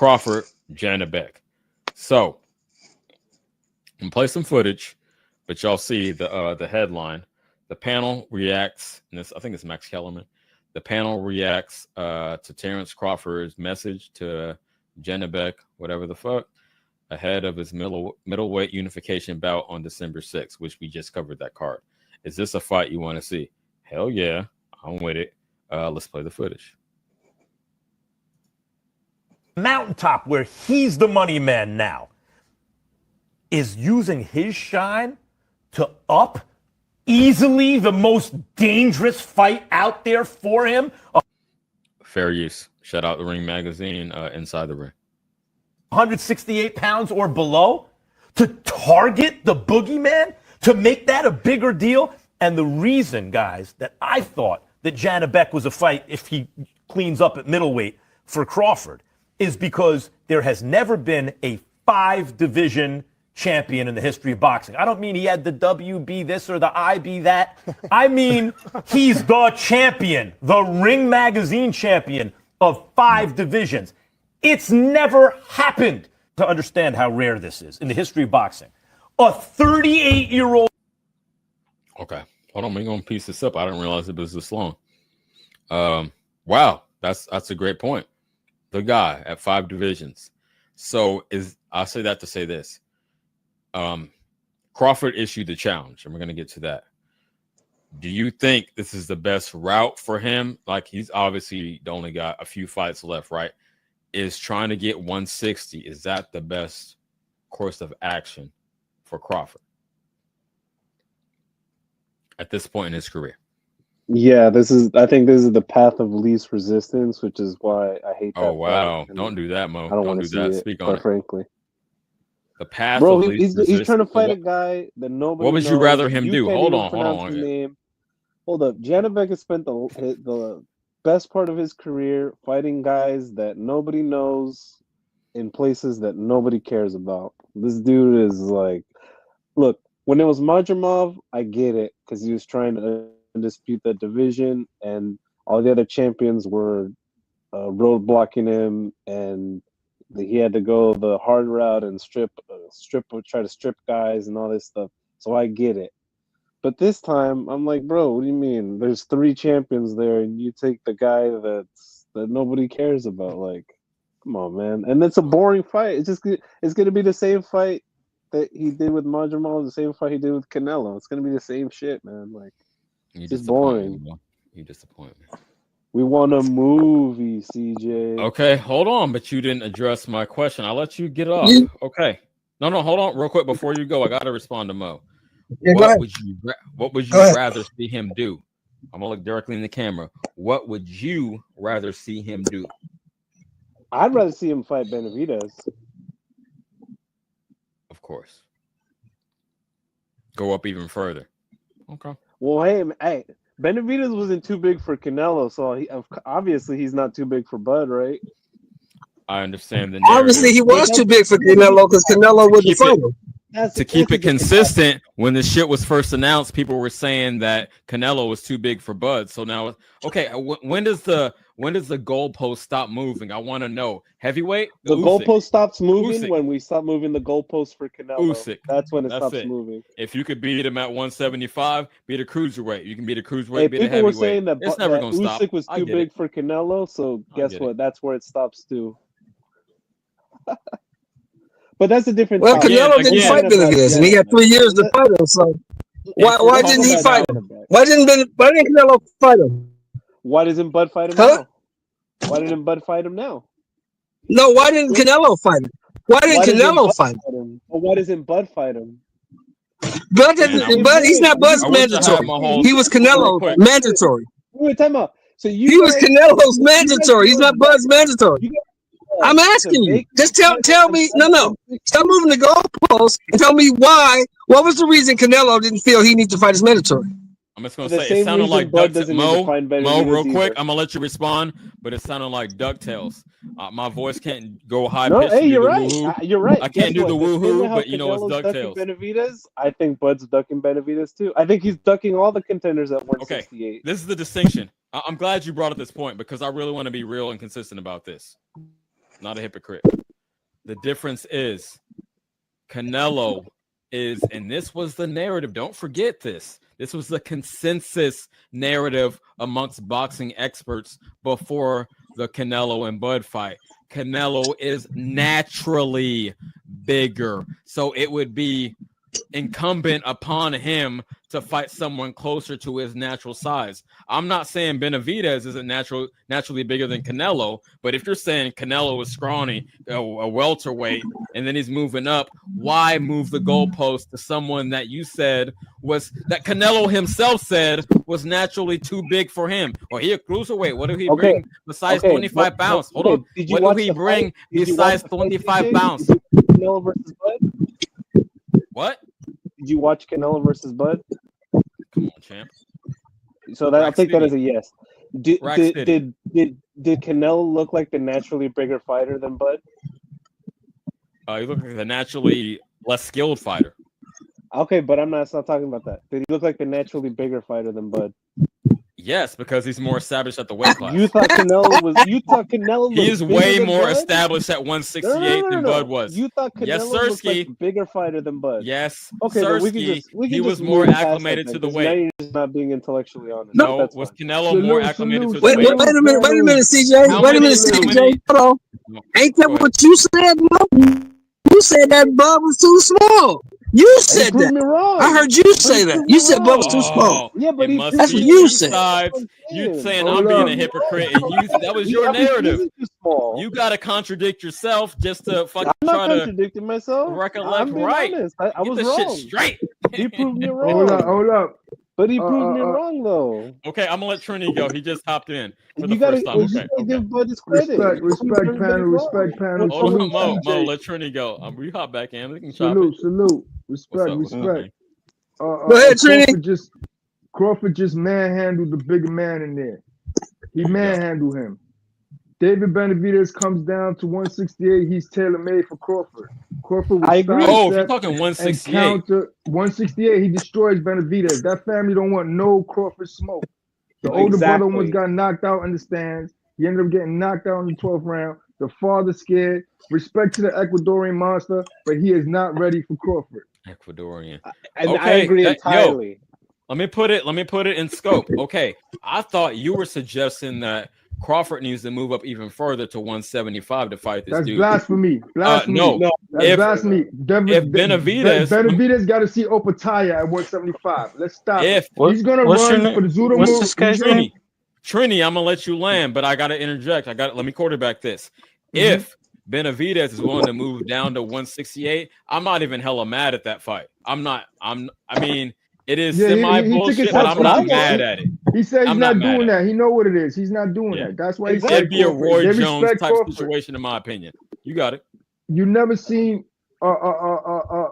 Crawford, Janibek. So, I'm gonna play some footage, but y'all see the headline. The panel reacts, and this I think it's Max Kellerman. The panel reacts to Terrence Crawford's message to Janibek, whatever the fuck, ahead of his middleweight unification bout on December 6th, which we just covered that card. Is this a fight you want to see? Hell yeah, I'm with it. Let's play the footage. Mountaintop, where he's the money man now, is using his shine to up easily the most dangerous fight out there for him. Fair use. Shout out the Ring Magazine, Inside the Ring. 168 pounds or below, to target the boogeyman, to make that a bigger deal. And the reason, guys, that I thought that Janibek was a fight if he cleans up at middleweight for Crawford is because there has never been a 5-division champion in the history of boxing. I don't mean he had the WB this or the IB that. I mean he's the champion, the Ring Magazine champion of 5 divisions. It's never happened. To understand how rare this is in the history of boxing, a 38-year-old. Okay, hold on. We're gonna piece this up. I didn't realize it was this long. Wow, that's a great point. The guy at 5 divisions. So I'll say that to say this. Crawford issued the challenge, and we're gonna get to that. Do you think this is the best route for him? Like, he's obviously only got a few fights left, right? Is trying to get 160. Is that the best course of action for Crawford at this point in his career? Yeah, I think this is the path of least resistance, which is why I hate that. Oh, wow. Don't do that, Mo. I don't want to do that. See Speak it, on it. Frankly. The path Bro, of least resistance. He's trying to fight a guy that nobody What would knows. you rather him do? Hold on. Hold up. Janibek has spent the best part of his career fighting guys that nobody knows in places that nobody cares about. This dude is like, look, when it was Majumov, I get it, because he was trying to dispute that division, and all the other champions were roadblocking him, and he had to go the hard route and try to strip guys and all this stuff. So I get it. But this time, I'm like, bro, what do you mean? There's 3 champions there, and you take the guy that nobody cares about. Like, come on, man. And it's a boring fight. It's gonna be the same fight that he did with Majumov, the same fight he did with Canelo. It's gonna be the same shit, man. Like, it's just boring. You disappoint me. We want a movie, CJ. Okay, hold on, but you didn't address my question. I'll let you get off. Okay. No, hold on, real quick before you go. I gotta respond to Mo. Yeah, what would you rather see him do? I'm gonna look directly in the camera. What would you rather see him do? I'd rather see him fight Benavidez. Of course. Go up even further. Okay. Well, hey, Benavidez wasn't too big for Canelo, so obviously he's not too big for Bud, right? I understand the narrative. Obviously, he was too big for Canelo because Canelo wouldn't fight him. To keep it consistent, when the shit was first announced, people were saying that Canelo was too big for Bud. So now, okay, when does the goalpost stop moving? I want to know. Heavyweight? The goalpost stops moving when we stop moving the goalpost for Canelo. That's when it stops moving. If you could beat him at 175, beat a cruiserweight. You can beat a cruiserweight, beat a heavyweight. People were saying that it's never going to stop. Usyk was too big for Canelo, so guess what? That's where it stops too. But that's a different. Well, Canelo didn't fight Benavidez, and he got 3 years to fight him. So why didn't he fight him? Why didn't Canelo fight him? Why doesn't Bud fight him now? Why didn't Bud fight him now? No, why didn't Canelo fight him? Why didn't Canelo fight him? Well, why doesn't Bud fight him? Bud, he's not Bud's mandatory. He was Canelo mandatory. Wait, time out. So he was Canelo's mandatory. He's not Bud's mandatory. I'm asking you. Just tell me. No. Stop moving the goalposts and tell me why. What was the reason Canelo didn't feel he needs to fight his mandatory? I'm just gonna say it sounded like Mo, real quick. I'm gonna let you respond, but it sounded like DuckTales. My voice can't go high pitched. Hey, you're right. You're right. I can't do the woohoo, but you know it's DuckTales. Benavidez. I think Bud's ducking Benavidez too. I think he's ducking all the contenders at 168. Okay, this is the distinction. I'm glad you brought up this point because I really want to be real and consistent about this. not a hypocrite. The difference is Canelo is, and this was the narrative. Don't forget this. This was the consensus narrative amongst boxing experts before the Canelo and Bud fight. Canelo is naturally bigger, so it would be incumbent upon him to fight someone closer to his natural size. I'm not saying Benavidez isn't naturally bigger than Canelo, but if you're saying Canelo is scrawny, a welterweight, and then he's moving up, why move the goalpost to someone that you said that Canelo himself said was naturally too big for him? Or he a cruiserweight. What do he bring besides 25 pounds? Hold on. What do he bring besides 25 pounds? Canelo versus Bud? What? Did you watch Canelo versus Bud? Come on, champ. So that I'll take that as a yes. Did Canelo look like the naturally bigger fighter than Bud? He looked like the naturally less skilled fighter. Okay, but I'm not talking about that. Did he look like the naturally bigger fighter than Bud? Yes, because he's more established at the weight class. You thought Canelo was. He is way more established at 168 than Bud was. You thought Canelo was like a bigger fighter than Bud. Yes. Okay, Sersky, he was more acclimated to the weight. Now you're just not being intellectually honest. No, was Canelo more acclimated to the weight? Wait a minute, CJ. Wait a minute, CJ. Hold on. Ain't that what you said, bro? You said that Bud was too small. You said that. I heard you say that. You said Bud was too small. Yeah, but that's what you said. You saying I'm being a hypocrite, and that was your narrative. You got to contradict yourself just to fucking try to contradicting myself. Recollect right. I was wrong. Shit straight. He proved me wrong. Hold up. But he proved me wrong, though. Okay, I'm gonna let Trinity go. He just hopped in for you the first time. You gotta give Bud his credit. Respect panel. Mo, let Trinity go. We hop back in. We can chop it. Salute. Respect. Go ahead, Trinity. Crawford just manhandled the bigger man in there. He manhandled him. David Benavidez comes down to 168. He's tailor-made for Crawford. Crawford I agree. Oh, if you're talking 168. 168, he destroys Benavidez. That family don't want no Crawford smoke. The older brother almost got knocked out in the stands. He ended up getting knocked out in the 12th round. The father scared. Respect to the Ecuadorian monster, but he is not ready for Crawford. Ecuadorian. I agree entirely. Let me put it in scope. Okay, I thought you were suggesting that Crawford needs to move up even further to 175 to fight this dude. That's blasphemy. No, that's blasphemy. If Benavidez got to see Opataya at 175. Let's stop. He's gonna run for the Zudo What's this guy's name? Trini, I'm gonna let you land, but I gotta interject. Let me quarterback this. If Benavidez is willing to move down to 168, I'm not even hella mad at that fight. I mean, it is semi bullshit, but I'm not mad at it. He said he's not doing that. He know what it is. He's not doing that. That's why he said it'd be a Roy Jones type situation, in my opinion. You got it. You never seen Canelo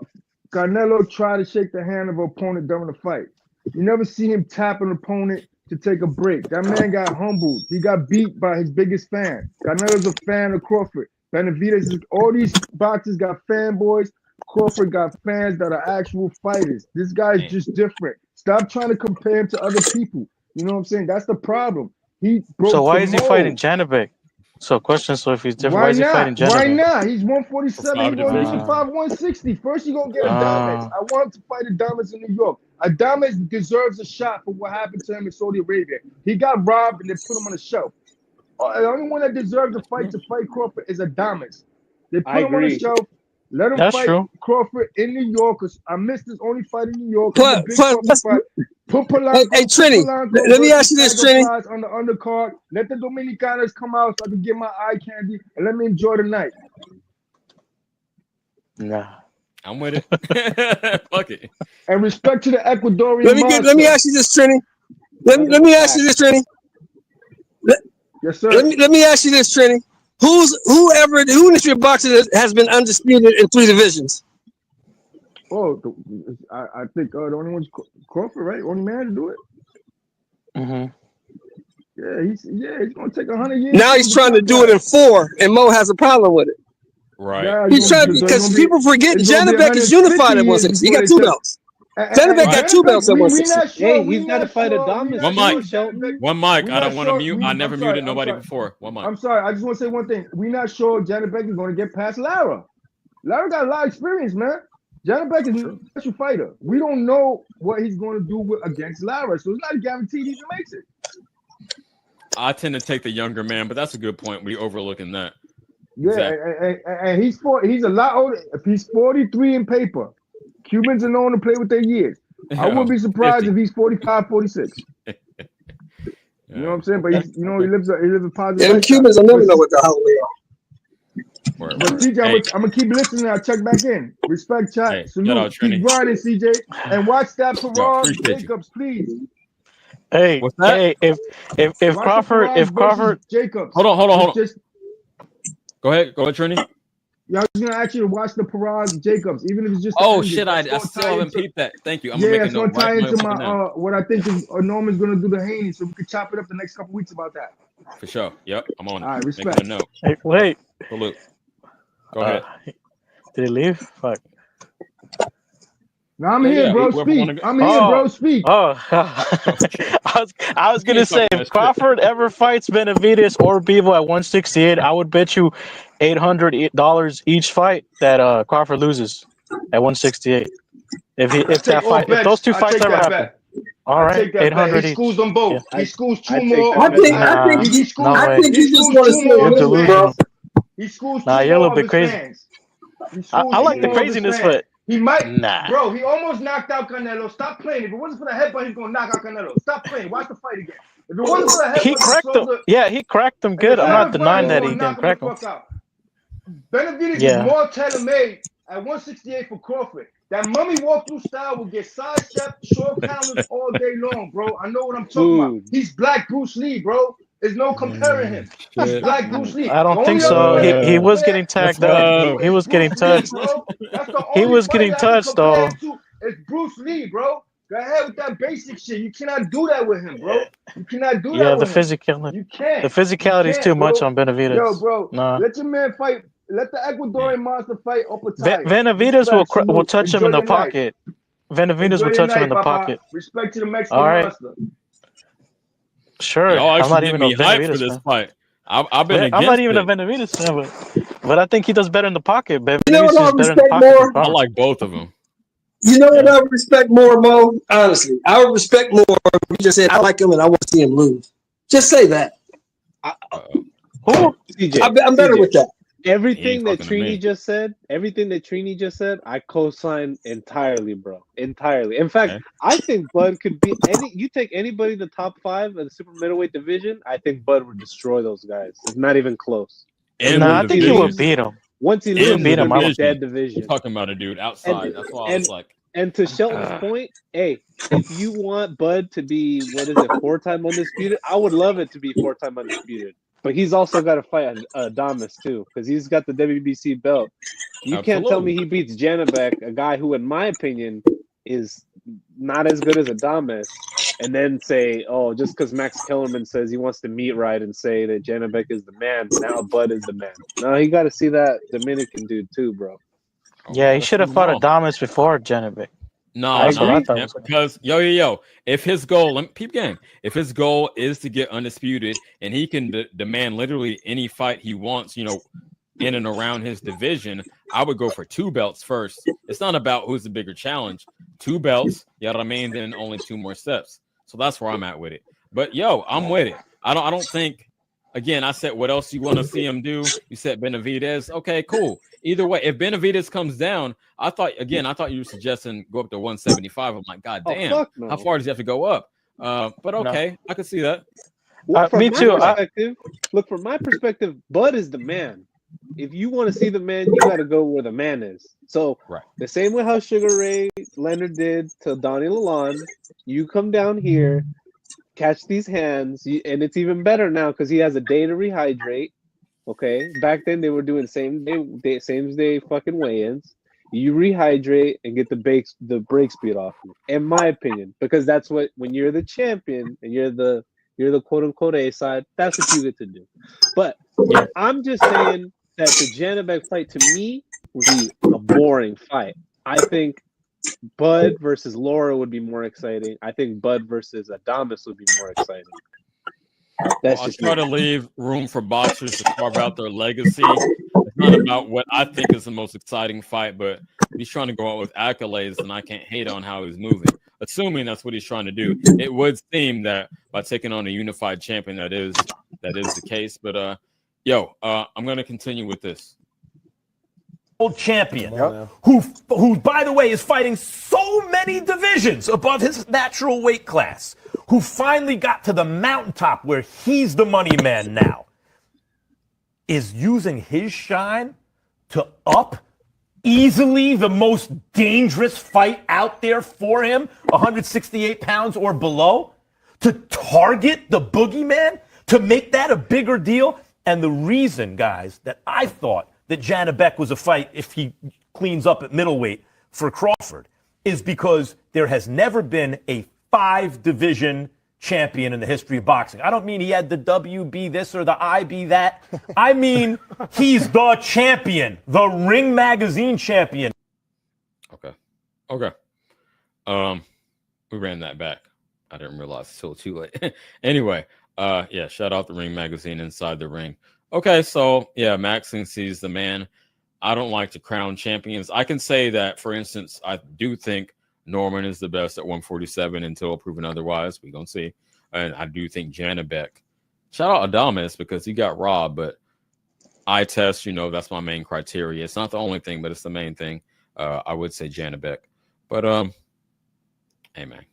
try to shake the hand of an opponent during the fight. You never see him tap an opponent to take a break. That man got humbled. He got beat by his biggest fan. Canelo's a fan of Crawford. Benavidez, all these boxers got fanboys. Crawford got fans that are actual fighters. This guy's just different. Stop trying to compare him to other people. You know what I'm saying? That's the problem. He broke So why is he fighting Janibek? So if he's different, why is he fighting Janibek? Why not? He's 147. He's going to 160. First, you're going to get Adames. I want him to fight Adames in New York. Adames deserves a shot for what happened to him in Saudi Arabia. He got robbed and they put him on the shelf. The only one that deserves to fight Crawford is Adames. They put him on the shelf. Let him fight Crawford in New York. Cause I missed his only fight in New York. Put Polanco, hey, Trini, let me ask you this, Trini. On the undercard, let the Dominicanos come out so I can get my eye candy and let me enjoy the night. Nah, I'm with it. Fuck it. And respect to the Ecuadorian. Let me ask you this, Trini. Let me ask you this, Trini. Yes, sir. Let me ask you this, Trini. Who in this boxing has been undisputed in 3 divisions? Oh, I think the only one's Crawford, right? Only man to do it. Yeah, he's gonna take 100 years. Now he's trying to do it in 4, and Mo has a problem with it. Right. Yeah, he's trying because people forget Janibek is unified at 160. He got 2 belts. Janibek got 2 belts at we 160. not sure. Hey, we he's got to not fight sure, Adamas. we not One sure mic. Janibek- One mic. we I not don't want to sure- mute. I never muted nobody before. One mic. I'm sorry. I just want to say one thing. We're not sure Janibek is going to get past Lara. Lara got a lot of experience, man. Janibek is a special fighter. We don't know what he's going to do against Lara, so it's not a guarantee he even makes it. I tend to take the younger man, but that's a good point. We overlooking that. Yeah, Exactly. and he's a lot older. If he's 43 in paper, Cubans are known to play with their years. I wouldn't be surprised 50. if he's 45, 46. You know what I'm saying? But he lives a positive. Yeah, them lifestyle. Cubans will never know what the hell they are. But CJ, I'm gonna keep listening. I'll check back in. Respect, chat. Hey, Salute. shout out, Trini. Keep grinding, CJ, and watch that Perez appreciate you. Jacobs, please. Hey, What's that? hey, if Watch Crawford, the if Perez Crawford, versus Jacobs. Hold on. Just, Go ahead, Trini. yeah, I was gonna ask you to watch the Perez Jacobs, even if it's just. Oh the shit, ending. I still haven't peeped that. Thank you. I'm Yeah, gonna make it's a note. gonna tie Right into now. my what I think is Norman's gonna do the Haney, so we can chop it up the next couple weeks about that. For sure. Yep, I'm on it. All right, Making respect. a note. hey, wait, Salute. Go ahead. did he leave? Fuck. Now I'm Yeah, here, yeah, bro. whoever Speak. wanna go- I'm here, bro. Speak. Oh, I was gonna say if Crawford ever fights Benavidez or Bivol at 168, I would bet you $800 each fight that Crawford loses at 168. If those two fights ever happen, all right, 800 He each. schools them both. Yeah. He schools two I take more. that I think, bet. I think, He schools. No I way. think He you just schools want to two say more You're of his lose, delusional. bro. fans. He schools Nah, two you're a more little of bit his crazy. fans. He I schools like two the more of his craziness, fans. but He might, nah. bro. He almost knocked out Canelo. Stop playing. If it wasn't for the headbutt, he's gonna knock out Canelo. Stop playing. Watch the fight again. If it wasn't for the headbutt, He cracked him. Yeah, he cracked him in good. the I'm not third round, denying he's that gonna he knock didn't crack the him. fuck out. Benavidez Yeah. is more tailor-made at 168 for Crawford. That mummy walkthrough style will get sidestepped, short counters all day long, bro. I know what I'm talking about. He's Black Bruce Lee, bro. There's no comparing him. He's Shit. Black Bruce Lee. I don't The think only other so. fighter He can was compare getting tagged Let's up. go. He was getting Bruce Lee, touched. bro. That's the He only was fighter getting I can touched, compare though. him to. It's Bruce Lee, bro. Go ahead with that basic shit. You cannot do that with him, bro. You cannot do Yeah, that the with him. physicality. You can't. The physicality is too much on Benavidez. Yo, bro, Nah. let your man fight. Let the Ecuadorian monster fight upper tire. Benavidez will touch him in the pocket. Benavidez will touch him in the pocket. Respect to the Mexican All right. monster. Sure. Y'all I'm actually not get even me a hyped for Benavidez this fan. fight. I've been against I'm not even it. a Benavidez fan, but I think he does better in the pocket. Benavidez You know what I is better in the respect pocket more? than Crawford. I like both of them. You know what I respect more, Mo? Honestly, I would respect more if you just said, I like him and I want to see him lose. Just say that. Who? CJ, I'm better CJ, with that. Everything that talking to me. Trini just said, I co-sign entirely, bro. Entirely. In fact, Okay. I think Bud could be you take anybody in the top 5 of the super middleweight division, I think Bud would destroy those guys. It's not even close. In Nah, the I think he division. would beat him. Once he In loses, the it's gonna be a division. dead division. You're talking about a dude outside. That's why I was like, And to Shelton's point, hey, if you want Bud to be 4-time undisputed, I would love it to be 4-time undisputed. But he's also got to fight Adamas too, because he's got the WBC belt. You can't tell me he beats Janibek, a guy who, in my opinion, is not as good as Adamas, and then say, oh, just because Max Kellerman says he wants to meet right and say that Janibek is the man, now Bud is the man. No, you got to see that Dominican dude too, bro. Yeah, he should have fought Adamas before Janibek. No, That's what I no, thought man, was- because yo, if his goal, peep game, if his goal is to get undisputed and he can demand literally any fight he wants, in and around his division, I would go for 2 belts first. It's not about who's the bigger challenge. 2 belts, you know what I mean? Then only 2 more steps. So that's where I'm at with it. But yo, I'm with it. I don't think. Again, I said, what else you want to see him do? You said Benavidez. Okay, cool. Either way, if Benavidez comes down, I thought you were suggesting go up to 175. I'm like, God damn, no. how far does he have to go up? But okay, I could see that. From me my too. perspective, look, from my perspective, Bud is the man. If you want to see the man, you got to go where the man is. So the same way how Sugar Ray Leonard did to Donnie Lalonde, you come down here, catch these hands, and it's even better now because he has a day to rehydrate. Okay, back then they were doing same day fucking weigh-ins. You rehydrate and get the break speed off you, in my opinion, because that's what, when you're the champion and you're the quote unquote A side, that's what you get to do. But I'm just saying that the Janibek fight to me would be a boring fight. I think Bud versus Laura would be more exciting. I think Bud versus Adamas would be more exciting. That's I try to leave room for boxers to carve out their legacy. It's not about what I think is the most exciting fight, but he's trying to go out with accolades, and I can't hate on how he's moving. Assuming that's what he's trying to do, it would seem that by taking on a unified champion, that is the case. But I'm going to continue with this. Old champion, who, by the way, is fighting so many divisions above his natural weight class, who finally got to the mountaintop where he's the money man now, is using his shine to up easily the most dangerous fight out there for him, 168 pounds or below, to target the boogeyman, to make that a bigger deal. And the reason, guys, that I thought that Janibek was a fight if he cleans up at middleweight for Crawford is because there has never been a 5-division champion in the history of boxing. I don't mean he had the WB this or the IB that. I mean he's the champion, the Ring Magazine champion. Okay. We ran that back. I didn't realize until too late. Anyway, shout out the Ring Magazine Inside the Ring. Okay, so Max thinks he's the man. I don't like to crown champions. I can say that, for instance, I do think Norman is the best at 147 until proven otherwise. We're going to see. And I do think Janibek. Shout out Adamas because he got robbed, but eye test, that's my main criteria. It's not the only thing, but it's the main thing. I would say Janibek. But, hey, man,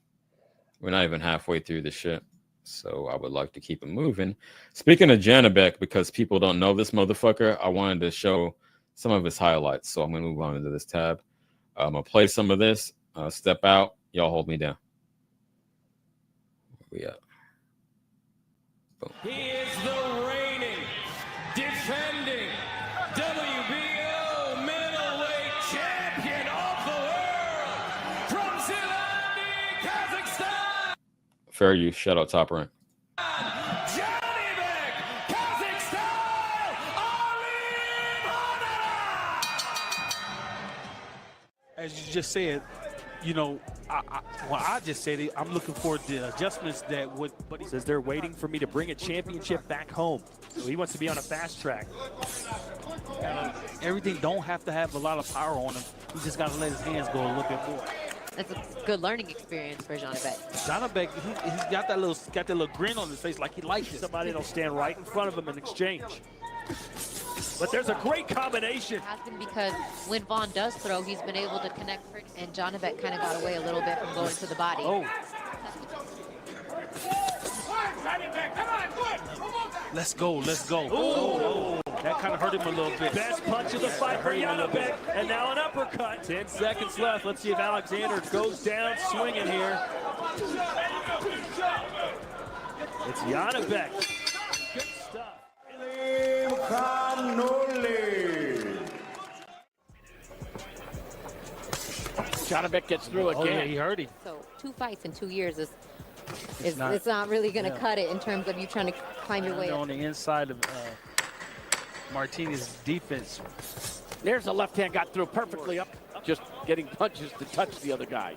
we're not even halfway through this shit. So I would like to keep it moving. Speaking of Janibek, because people don't know this motherfucker, I wanted to show some of his highlights. So I'm going to move on into this tab. I'm going to play some of this. Step out. Y'all hold me down. Where we at? Boom. He is the reigning, defending WBO middleweight champion of the world from Zilandi, Kazakhstan. Fair use. Shout out Top Rank. Janibek, Kazakhstan, As you just said, I just said it, I'm looking for the adjustments that would. But he says they're waiting for me to bring a championship back home. So he wants to be on a fast track. Everything don't have to have a lot of power on him. He just got to let his hands go a little bit more. That's a good learning experience for Janibek. Janibek, he's got that little grin on his face, like he likes it. Somebody don't stand right in front of him in exchange. But there's a great combination. It has been because when Vaughn does throw, he's been able to connect, and Janibek kind of got away a little bit from going to the body. Oh. Let's go. Oh. That kind of hurt him a little bit. Best punch of the fight for Janibek, and now an uppercut. 10 seconds left. Let's see if Alexander goes down swinging here. It's Janibek. Good stuff. Janibek gets through again. Oh, yeah, he hurt him. So 2 fights in 2 years is it's not really going to cut it in terms of you trying to climb your way up. On the inside of Martinez's defense. There's a left hand got through perfectly up, just getting punches to touch the other guy.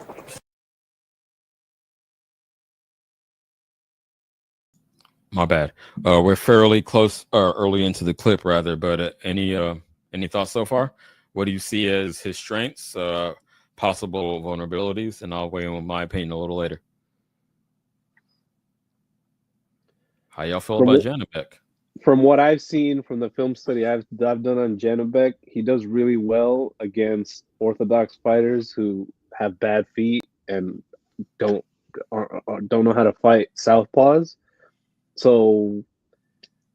My bad. We're fairly close, early into the clip, rather. But any thoughts so far? What do you see as his strengths, possible vulnerabilities? And I'll weigh in with my opinion a little later. How y'all feel about Janibek? From what I've seen from the film study I've done on Janibek, he does really well against orthodox fighters who have bad feet and don't know how to fight southpaws. So,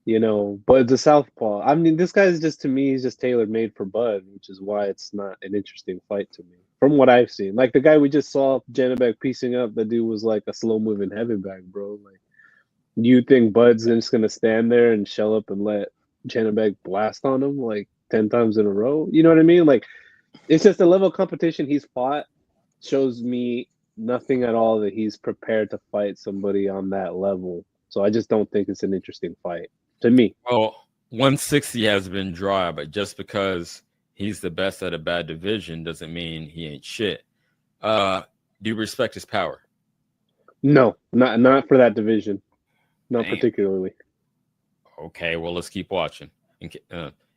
but it's a southpaw. I mean, this guy's just, to me, he's just tailor-made for Bud, which is why it's not an interesting fight to me. From what I've seen. Like, the guy we just saw, Janibek piecing up, the dude was like a slow-moving heavy bag, bro. Like, you think Bud's just going to stand there and shell up and let Janibek blast on him, like, 10 times in a row? You know what I mean? Like, it's just the level of competition he's fought shows me nothing at all that he's prepared to fight somebody on that level. So I just don't think it's an interesting fight to me. Well, 160 has been dry, but just because he's the best at a bad division doesn't mean he ain't shit. Do you respect his power? No, not for that division. Not Damn. particularly. Okay, well, let's keep watching.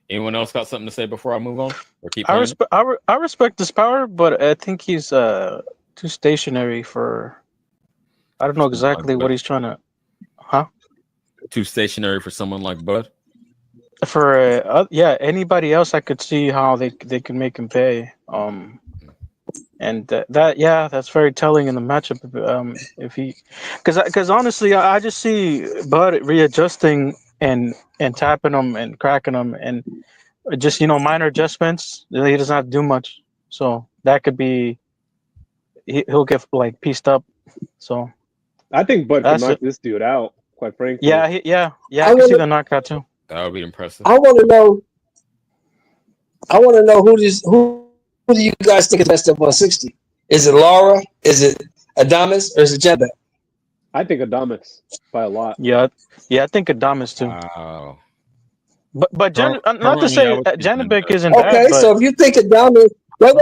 Anyone else got something to say before I move on? Or keep I playing? I respect his power, but I think he's too stationary for. I don't know exactly what he's trying to. Huh? Too stationary for someone like Bud. For anybody else, I could see how they could make him pay. And that's very telling in the matchup. If he, because honestly, I just see Bud readjusting and tapping him and cracking him and just minor adjustments. He doesn't have to do much, so that could be he'll get like pieced up. So I think Bud can knock this dude out. Quite frankly. Yeah. I can see the knockout too. That would be impressive. I want to know who do you guys think is best at 160? Is it Lara? Is it Adames? Or is it Janibek? I think Adames by a lot. Yeah, I think Adames too. Wow. But not to say Janibek isn't bad. Okay, so if you think Adames, wait,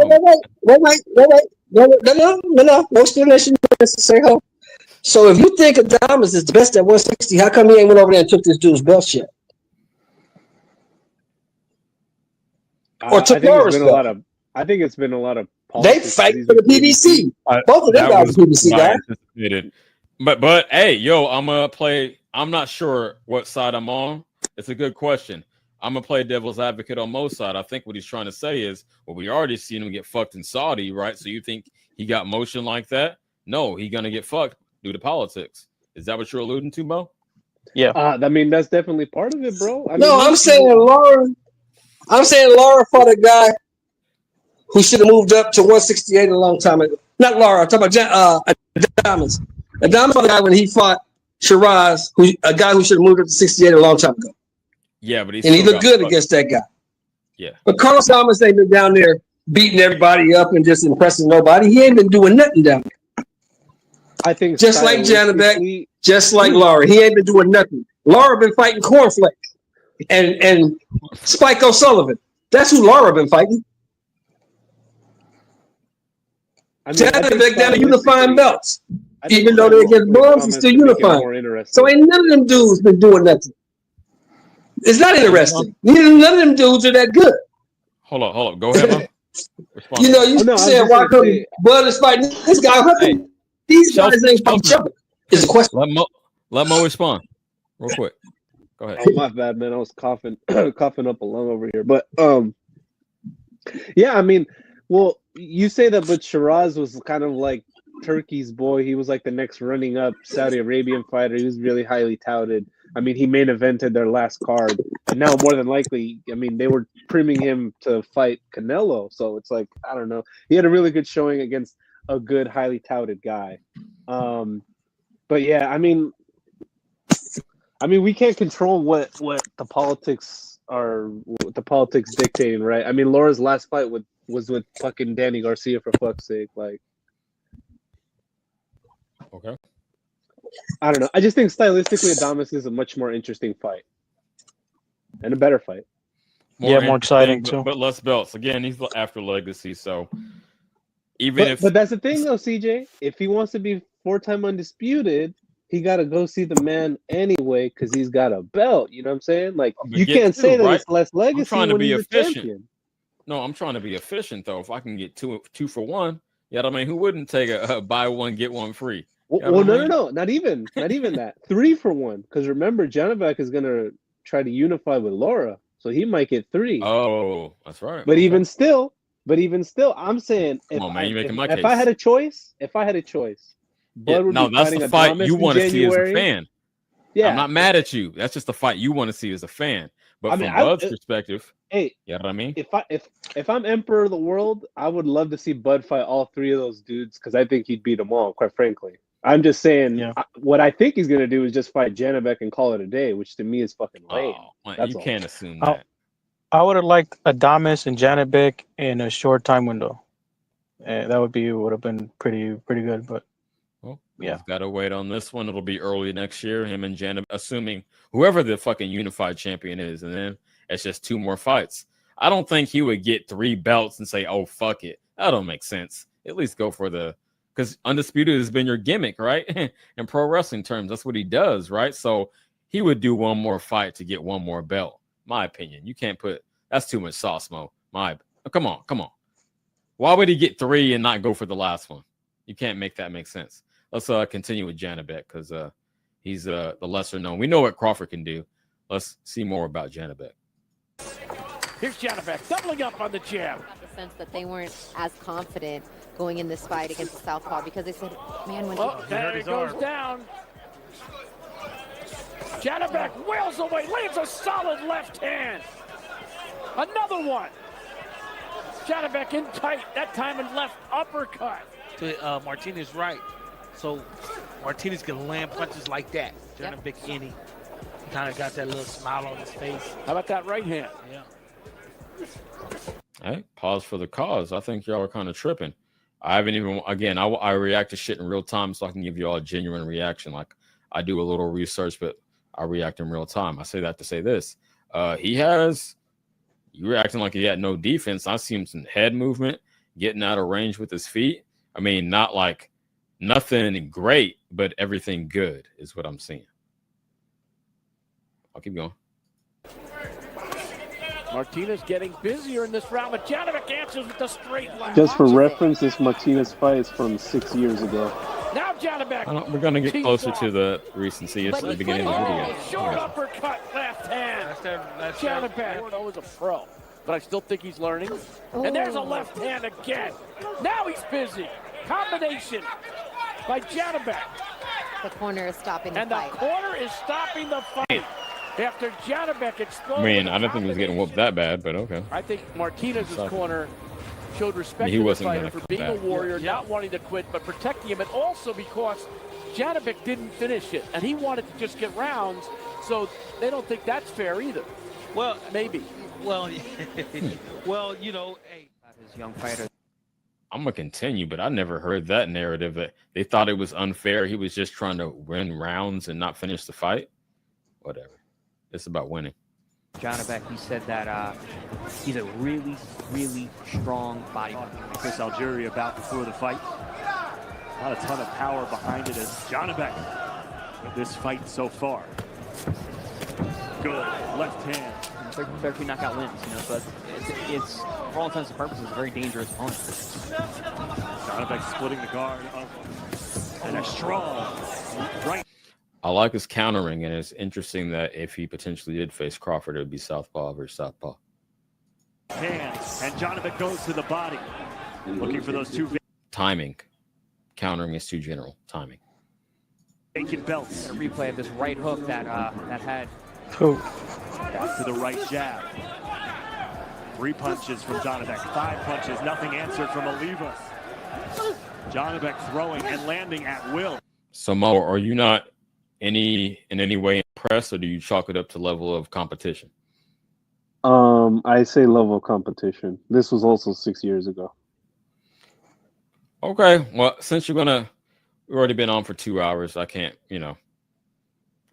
no explanation necessary. So if you think Adames is the best at 160, how come he ain't went over there and took this dude's belt yet? Or took Lara's belt? I think it's been a lot of they fight for the PBC. Both of them guys are PBC guys. But hey, yo, I'm not sure what side I'm on. It's a good question. I'm gonna play devil's advocate on Mo's side. I think what he's trying to say is, well, we already seen him get fucked in Saudi, right? So you think he got motion like that? No, he's gonna get fucked due to politics. Is that what you're alluding to, Mo? Yeah. I mean, that's definitely part of it, bro. I'm saying Lara fought a guy who should have moved up to 168 a long time ago. Not Lara, I'm talking about Adames. Adames fought a guy when he fought Shiraz, a guy who should have moved up to 68 a long time ago. Yeah, but he looked good against that guy. Yeah. But Carlos Adames ain't been down there beating everybody up and just impressing nobody. He ain't been doing nothing down there. I think just like Janibek, just like Lara. He ain't been doing nothing. Lara been fighting Cornflakes and Spike O'Sullivan. That's who Lara been fighting. Janibek down to unifying belts. Even though they're against bums, he's still unifying. So ain't none of them dudes been doing nothing. It's not interesting. None of them dudes are that good. Hold up. Go ahead, man. You said why come Bud is fighting this guy? Hey, these guys ain't fighting each other. It's a question. Let Mo respond real quick. Go ahead. Oh, my bad, man. I was coughing up a lung over here. But yeah, I mean, well, you say that, but Shiraz was kind of like Turkey's boy. He was like the next running up Saudi Arabian fighter. He was really highly touted. I mean, he main evented their last card, and now more than likely, I mean, they were priming him to fight Canelo. So it's like, I don't know. He had a really good showing against a good, highly touted guy. But yeah, I mean, we can't control what the politics are, what the politics dictating, right? I mean, Laura's last fight was with fucking Danny Garcia, for fuck's sake, like. Okay. I don't know. I just think stylistically, Adames is a much more interesting fight and a better fight. More exciting too. But less belts. Again, he's after legacy, so but that's the thing, though, CJ. If he wants to be 4-time undisputed, he got to go see the man anyway because he's got a belt. You know what I'm saying? Like, you can't say that it's less legacy. I'm trying to be efficient. No, I'm trying to be efficient though. If I can get two for one, I mean, who wouldn't take a buy one get one free? Well, no, not even that. 3 for 1. Because remember, Janibek is gonna try to unify with Lara, so he might get 3. Oh, that's right. But even still, I'm saying if I had a choice, Bud would be that's the fight Adames you want to see as a fan. Yeah, I'm not mad at you. That's just the fight you want to see as a fan. But from Bud's perspective, you know what I mean? If I'm Emperor of the World, I would love to see Bud fight all 3 of those dudes because I think he'd beat them all, quite frankly. I'm just saying, what I think he's going to do is just fight Janibek and call it a day, which to me is fucking lame. You can't assume that. I would have liked Adames and Janibek in a short time window. That would have been pretty good. But we've got to wait on this one. It'll be early next year. Him and Janibek, assuming whoever the fucking unified champion is, and then it's just 2 more fights. I don't think he would get 3 belts and say, "Oh fuck it." That don't make sense. at least go for the, because Undisputed has been your gimmick, right? In pro wrestling terms, that's what he does, right? So he would do one more fight to get one more belt. My opinion. You can't put, that's too much sauce, Mo. Come on. Why would he get 3 and not go for the last one? You can't make that make sense. Let's continue with Janibek because he's the lesser known. We know what Crawford can do. Let's see more about Janibek. Here's Janibek doubling up on the jab. I have the sense that they weren't as confident going in this fight against the southpaw because they said, man, when there he goes down. Janibek wheels away, lands a solid left hand. Another one. Janibek in tight, that time in left uppercut. Martinez right. So Martinez can land punches like that. Janibek any. Kind of got that little smile on his face. How about that right hand? Yeah. Hey, pause for the cause. I think y'all are kind of tripping. I haven't even, again, I react to shit in real time so I can give you all a genuine reaction. Like I do a little research, but I react in real time. I say that to say this. You're acting like he had no defense. I see him some head movement, getting out of range with his feet. I mean, not like nothing great, but everything good is what I'm seeing. I'll keep going. Martinez getting busier in this round, but Janibek answers with the straight left. Just for reference, this Martinez fight is from 6 years ago. Now Janibek. We're going to get closer to the recency. It's the beginning of the video. Short uppercut, left hand. Janibek was a pro, but I still think he's learning. And there's a left hand again. Now he's busy. Combination by Janibek. the corner is stopping the fight. And the corner is stopping the fight. After Janibek exploded. I mean, I don't think he was getting whooped that bad, but okay. I think Martinez's corner showed respect he to the wasn't fighter for being back. a warrior, not wanting to quit, but protecting him, and also because Janibek didn't finish it, and he wanted to just get rounds, so they don't think that's fair either. Well, maybe. Well, well, you know, hey, his young fighter. I'm gonna continue, but I never heard that narrative that they thought it was unfair. He was just trying to win rounds and not finish the fight. Whatever. It's about winning. Janibek, he said that he's a really, really strong bodybuilder. Chris Algieri about before the fight. Not a ton of power behind it as Janibek in this fight so far. Good left hand. 13 knockout wins, you know, but it's for all intents and purposes a very dangerous opponent. Janibek splitting the guard and a strong right. I like his countering, and it's interesting that if he potentially did face Crawford, it would be southpaw versus southpaw. Hands, and Janibek goes to the body, looking for those two. Timing. Countering is too general. Timing. Vacant belts. A replay of this right hook that that had. Back to the right jab. 3 punches from Janibek. 5 punches, nothing answered from Olivas. Janibek throwing and landing at will. So, Mo, are you not in any way impressed, or do you chalk it up to level of competition? I say level of competition. This was also 6 years ago. Okay, well, since we've already been on for 2 hours, I can't,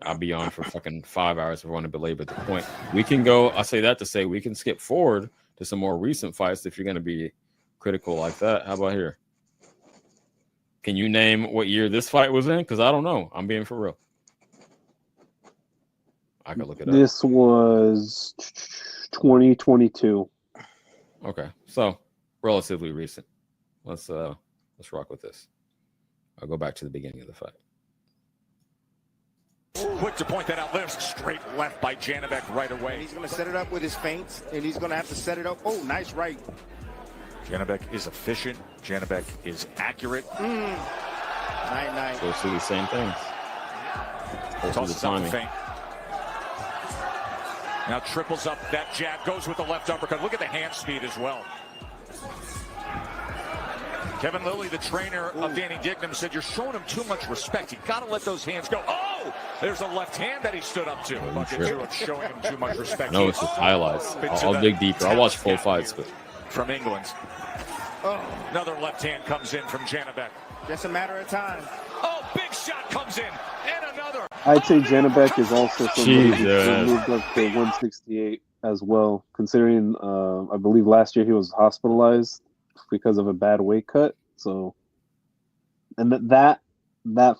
I'll be on for fucking 5 hours if I want to belabor the point. We can go, I say that to say we can skip forward to some more recent fights if you're going to be critical like that. How about here? Can you name what year this fight was in? Because I don't know. I'm being for real. I could look it up. This was 2022. Okay, so relatively recent. Let's rock with this. I'll go back to the beginning of the fight. Quick to point that out. Lifts straight left by Janibek right away. He's going to set it up with his feints, and he's going to have to set it up. Oh, nice right. Janibek is efficient. Janibek is accurate. Nice. So see the same things. Tosses the timing. Feint. Now triples up that jab, goes with the left uppercut. Look at the hand speed as well. Kevin Lilly, the trainer of Danny Dignam, said you're showing him too much respect. You got to let those hands go. Oh, there's a left hand that he stood up to. Showing him too much respect. No, it's just highlights. I'll dig deeper. I'll watch full fights, but from England. Oh, another left hand comes in from Janibek. Just a matter of time. Oh, big shot comes in, and another. I'd say Janibek is also somebody who moved up to 168 as well, considering I believe last year he was hospitalized because of a bad weight cut. So, and that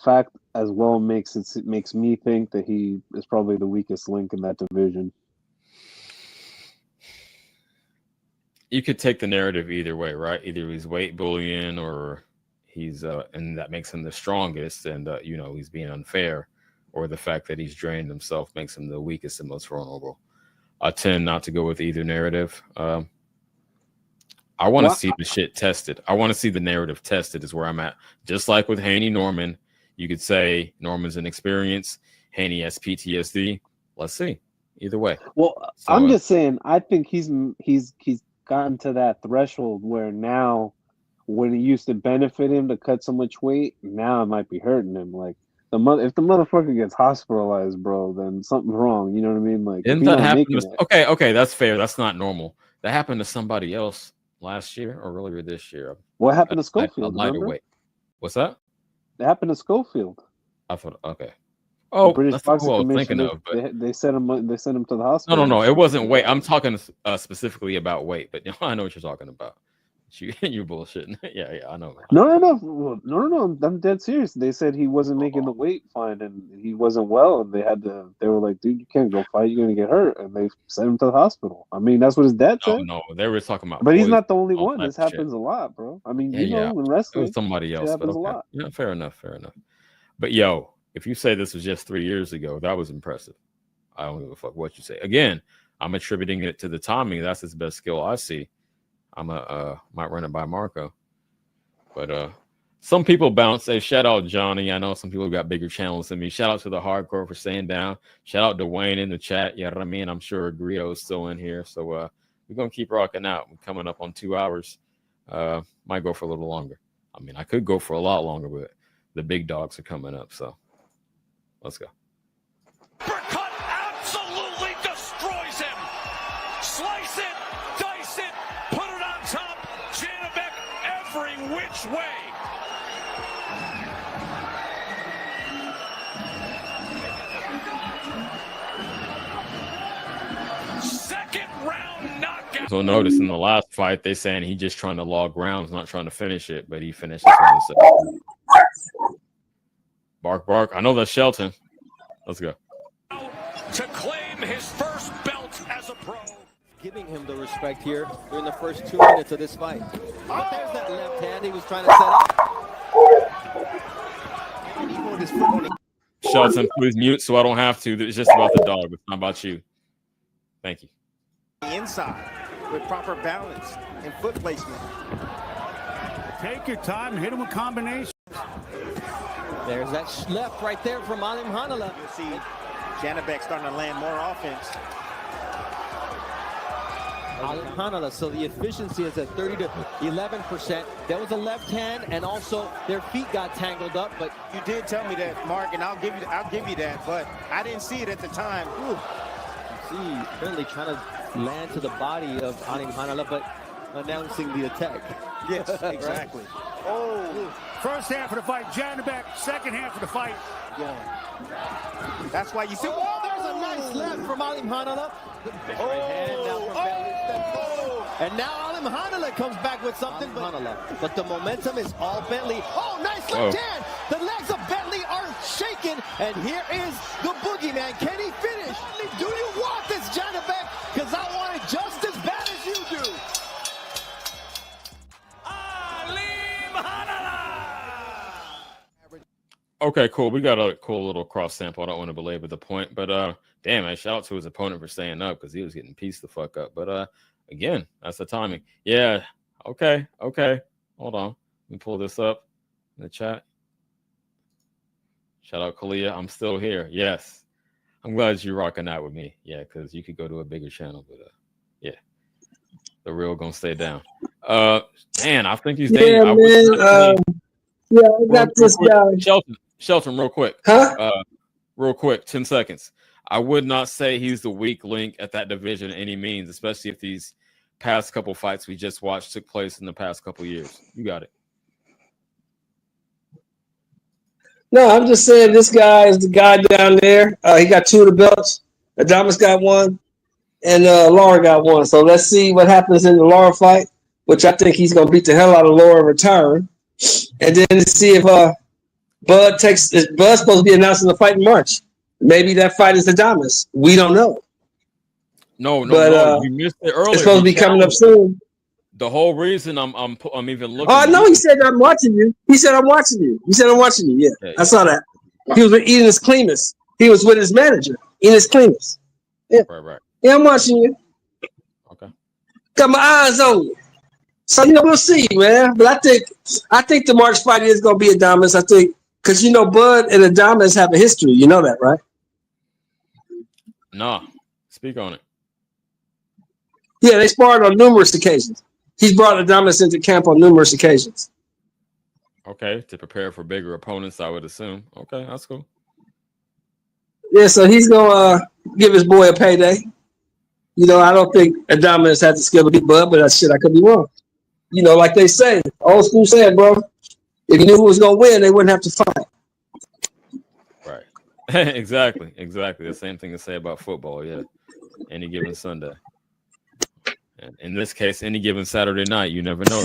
fact as well makes me think that he is probably the weakest link in that division. You could take the narrative either way, right? Either he's weight bullying or he's and that makes him the strongest, and he's being unfair, or the fact that he's drained himself makes him the weakest and most vulnerable. I tend not to go with either narrative. I want to see the shit tested. I want to see the narrative tested is where I'm at. Just like with Haney Norman, you could say Norman's inexperienced, Haney has PTSD. Let's see. Either way. Well, so, I'm just saying, I think he's gotten to that threshold where now, when it used to benefit him to cut so much weight, now it might be hurting him. Like if the motherfucker gets hospitalized, bro, then something's wrong. You know what I mean? Like, didn't that happen? Okay, that's fair. That's not normal. That happened to somebody else last year or earlier this year. What happened to Schofield? A lighter weight. What's that? It happened to Schofield. I thought, okay. Oh, the British that's Boxing what I was Commission, thinking of. But they sent him. They sent him to the hospital. No. It wasn't weight. I'm talking specifically about weight. But I know what you're talking about. You're bullshitting. Yeah, I know. No. I'm dead serious. They said he wasn't making the weight fine, and he wasn't well. And they were like, dude, you can't go fight. You're gonna get hurt. And they sent him to the hospital. I mean, that's what his dad said. No, they were talking about. But he's not the only one. This happens a lot, bro. I mean, in wrestling, it was somebody else. It happens a lot. Yeah, fair enough. But if you say this was just 3 years ago, that was impressive. I don't give a fuck what you say. Again, I'm attributing it to the timing. That's his best skill I see. I'm might run it by Marco. But some people bounce. Say, shout out Johnny. I know some people got bigger channels than me. Shout out to the hardcore for staying down. Shout out to Wayne in the chat. Yeah, I mean, I'm sure Greedo is still in here. So we're gonna keep rocking out. We're coming up on 2 hours. Might go for a little longer. I mean, I could go for a lot longer, but the big dogs are coming up. So let's go. Uppercut absolutely destroys him. Slice it, dice it, put it on top. Janibek every which way. Second round knockout. So notice in the last fight, they saying he just trying to log rounds, not trying to finish it, but he finished this one himself. Bark. I know that's Shelton. Let's go. To claim his first belt as a pro. Giving him the respect here during the first 2 minutes of this fight. But there's that left hand he was trying to set up. Shelton, please mute so I don't have to. It's just about the dog. It's not about you. Thank you. Inside with proper balance and foot placement. Take your time, hit him with combinations. There's that left right there from Alim Hanala. You'll see Janibek starting to land more offense. Alim Hanala, so the efficiency is at 30 to 11%. That was a left hand, and also their feet got tangled up. But you did tell me that, Mark, and I'll give you that. But I didn't see it at the time. You see, apparently trying to land to the body of Alim Hanala, but announcing the attack. Yes, exactly. Oh, first half of the fight, Janibek. Second half of the fight. Yeah. That's why you see. Oh, there's a nice left from Alim Hanala. And now Alim Hanala comes back with something. But the momentum is all Bentley. Oh, nice left hand. The legs of Bentley are shaking. And here is the boogeyman. Can he finish? Do you want this, Janibek? Because I want it just as bad as you do. Okay, cool. We got a cool little cross sample. I don't want to belabor the point, but damn, man, shout out to his opponent for staying up because he was getting pieced the fuck up. But again, that's the timing. Yeah. Okay. Hold on. Let me pull this up in the chat. Shout out Kalia. I'm still here. Yes. I'm glad you're rocking out with me. Yeah, because you could go to a bigger channel, but yeah. The real gonna stay down. Man, I think he's yeah, man. Yeah, I got this guy. Shelton, real quick. Huh? Real quick, 10 seconds. I would not say he's the weak link at that division in any means, especially if these past couple fights we just watched took place in the past couple years. You got it. No, I'm just saying this guy is the guy down there. He got 2 of the belts. Adamas got 1, and Lara got 1. So let's see what happens in the Lara fight, which I think he's going to beat the hell out of Lara in return. and then to see if Bud's supposed to be announcing the fight in March. Maybe that fight is Adames. We don't know. No, but, you missed it earlier. It's supposed to be coming up soon. The whole reason I'm even looking. Oh, I know. He said I'm watching you. He said I'm watching you. He said I'm watching you. Yeah, I saw that. He was with Enos Klimas. He was with his manager, Enos Klimas. Yeah, right. Yeah, I'm watching you. Okay. Got my eyes on you. So we'll see, man. But I think the March fight is gonna be Adames. I think because Bud and Adames have a history. You know that, right? Nah. Speak on it. Yeah, they sparred on numerous occasions. He's brought Adames into camp on numerous occasions. Okay, to prepare for bigger opponents, I would assume. Okay, that's cool. Yeah, so he's gonna give his boy a payday. I don't think Adames had the skill to beat Bud, but I could be wrong. Like they say, old school saying, bro, if you knew who was gonna win, they wouldn't have to fight. Right. Exactly. The same thing to say about football. Yeah, any given Sunday. In this case, any given Saturday night, you never know.